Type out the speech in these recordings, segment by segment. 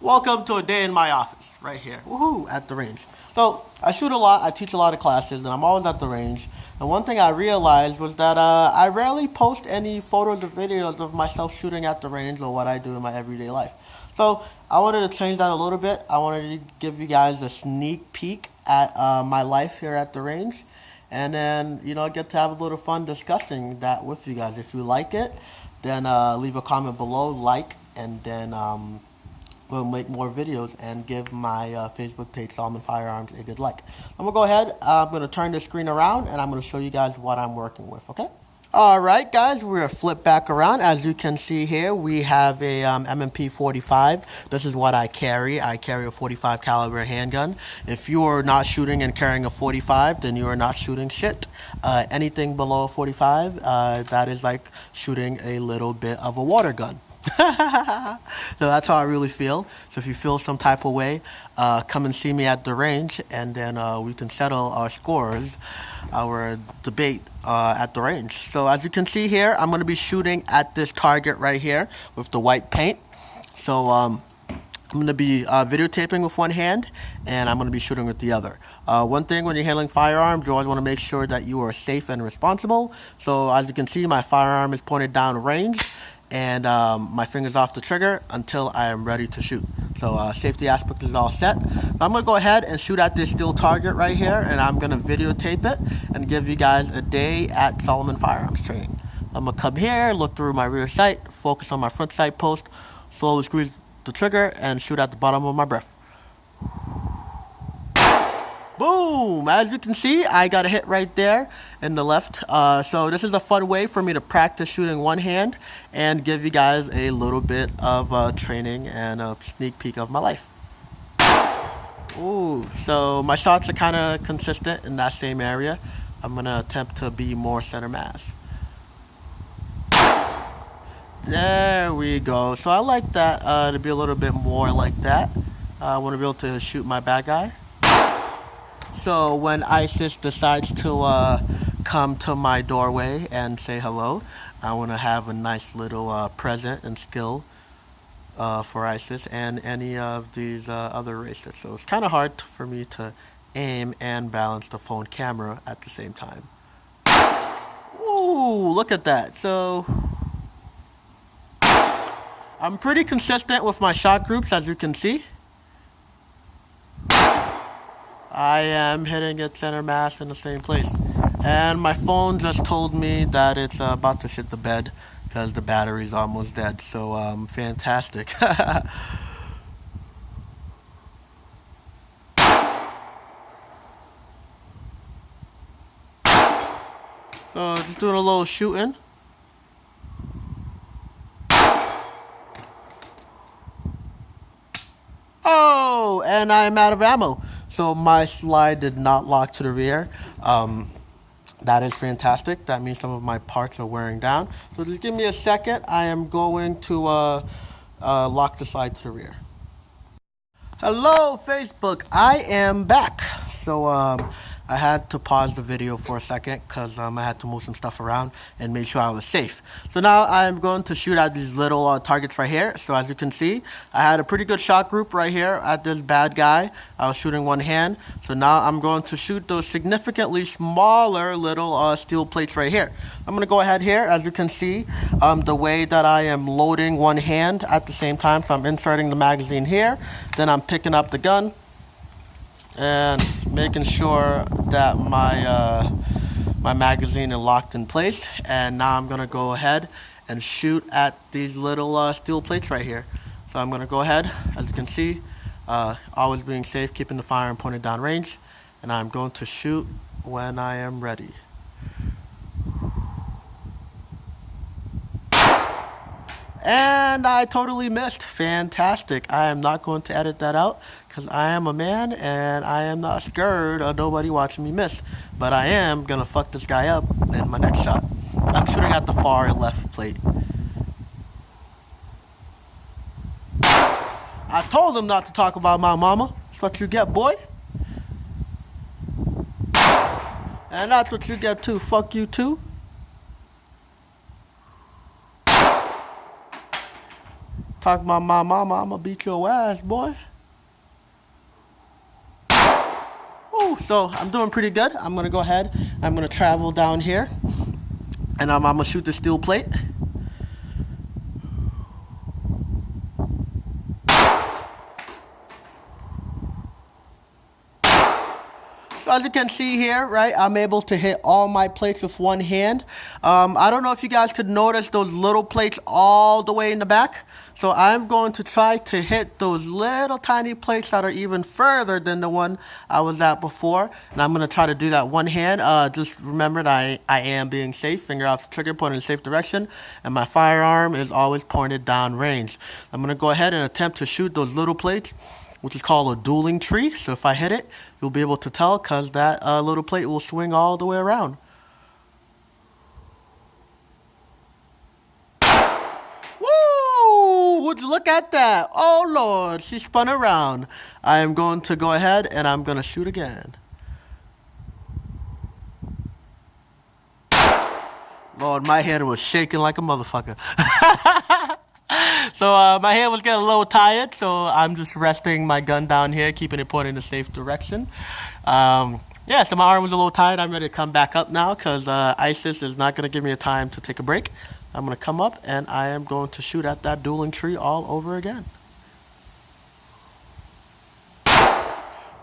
Welcome to a day in my office, right here, woohoo, at the range. So I shoot a lot, I teach a lot of classes, and I'm always at the range. And one thing I realized was that I rarely post any photos or videos of myself shooting at the range or what I do in my everyday life. So I wanted to change that a little bit. I wanted to give you guys a sneak peek at my life here at the range. And then, get to have a little fun discussing that with you guys. If you like it, then leave a comment below, like, and then we'll make more videos and give my Facebook page, Solomon Firearms, a good like. I'm going to go ahead, I'm going to turn the screen around, and I'm going to show you guys what I'm working with, okay? Alright guys, we're flip back around. As you can see here, we have a M&P 45. This is what I carry. I carry a 45 caliber handgun. If you are not shooting and carrying a 45, then you are not shooting shit. Anything below a 45, that is like shooting a little bit of a water gun. So that's how I really feel. So if you feel some type of way, come and see me at the range, and then we can settle our scores, our debate at the range. So as you can see here, I'm going to be shooting at this target right here with the white paint. So I'm going to be videotaping with one hand, and I'm going to be shooting with the other. One thing when you're handling firearms, you always want to make sure that you are safe and responsible. So as you can see, my firearm is pointed down range, and my finger's off the trigger until I am ready to shoot. So safety aspect is all set. I'm going to go ahead and shoot at this steel target right here, and I'm going to videotape it and give you guys a day at Solomon Firearms training. I'm going to come here, look through my rear sight, focus on my front sight post, slowly squeeze the trigger, and shoot at the bottom of my breath. Boom! As you can see, I got a hit right there in the left. So this is a fun way for me to practice shooting one hand and give you guys a little bit of training and a sneak peek of my life. Ooh, so my shots are kind of consistent in that same area. I'm going to attempt to be more center mass. There we go. So I like that to be a little bit more like that. I want to be able to shoot my bad guy. So when ISIS decides to come to my doorway and say hello, I want to have a nice little present and skill for ISIS and any of these other races. So it's kind of hard for me to aim and balance the phone camera at the same time. Ooh, look at that. So I'm pretty consistent with my shot groups, as you can see. I am hitting it center mass in the same place. And my phone just told me that it's about to shit the bed because the battery's almost dead. So fantastic. So just doing a little shooting. Oh, and I'm out of ammo. So my slide did not lock to the rear. That is fantastic. That means some of my parts are wearing down. So just give me a second. I am going to lock the slide to the rear. Hello, Facebook. I am back. So I had to pause the video for a second because I had to move some stuff around and make sure I was safe. So now I'm going to shoot at these little targets right here. So as you can see, I had a pretty good shot group right here at this bad guy. I was shooting one hand. So now I'm going to shoot those significantly smaller little steel plates right here. I'm going to go ahead here. As you can see, the way that I am loading one hand at the same time. So I'm inserting the magazine here. Then I'm picking up the gun and making sure that my my magazine is locked in place. And now I'm gonna go ahead and shoot at these little steel plates right here. So I'm gonna go ahead, as you can see, always being safe, keeping the firearm pointed down range, and I'm going to shoot when I am ready. And I totally missed. Fantastic. I am not going to edit that out because I am a man and I am not scared of nobody watching me miss. But I am going to fuck this guy up in my next shot. I'm shooting at the far left plate. I told him not to talk about my mama. That's what you get, boy. And that's what you get too. Fuck you too. Talk about my mama, I'ma beat your ass, boy. Ooh, so I'm doing pretty good. I'm gonna go ahead. I'm gonna travel down here, and I'm gonna shoot the steel plate. So as you can see here, right, I'm able to hit all my plates with one hand. I don't know if you guys could notice those little plates all the way in the back. So I'm going to try to hit those little tiny plates that are even further than the one I was at before. And I'm going to try to do that one hand. Just remember that I am being safe. Finger off the trigger, pointing in the safe direction. And my firearm is always pointed down range. I'm going to go ahead and attempt to shoot those little plates, which is called a dueling tree. So if I hit it, you'll be able to tell because that little plate will swing all the way around. Woo! Would you look at that? Oh Lord, she spun around. I am going to go ahead and I'm going to shoot again. Lord, my head was shaking like a motherfucker. So my hand was getting a little tired, so I'm just resting my gun down here, keeping it pointed in a safe direction. Yeah, so my arm was a little tired. I'm ready to come back up now because ISIS is not going to give me a time to take a break. I'm going to come up and I am going to shoot at that dueling tree all over again.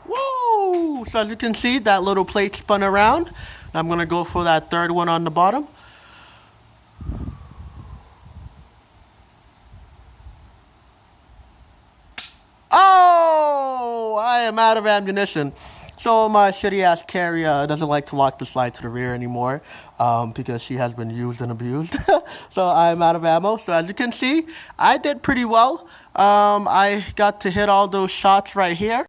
Woo! So as you can see, that little plate spun around. I'm going to go for that third one on the bottom. Oh, I am out of ammunition. So my shitty ass carrier doesn't like to lock the slide to the rear anymore because she has been used and abused. So I'm out of ammo. So as you can see, I did pretty well. I got to hit all those shots right here.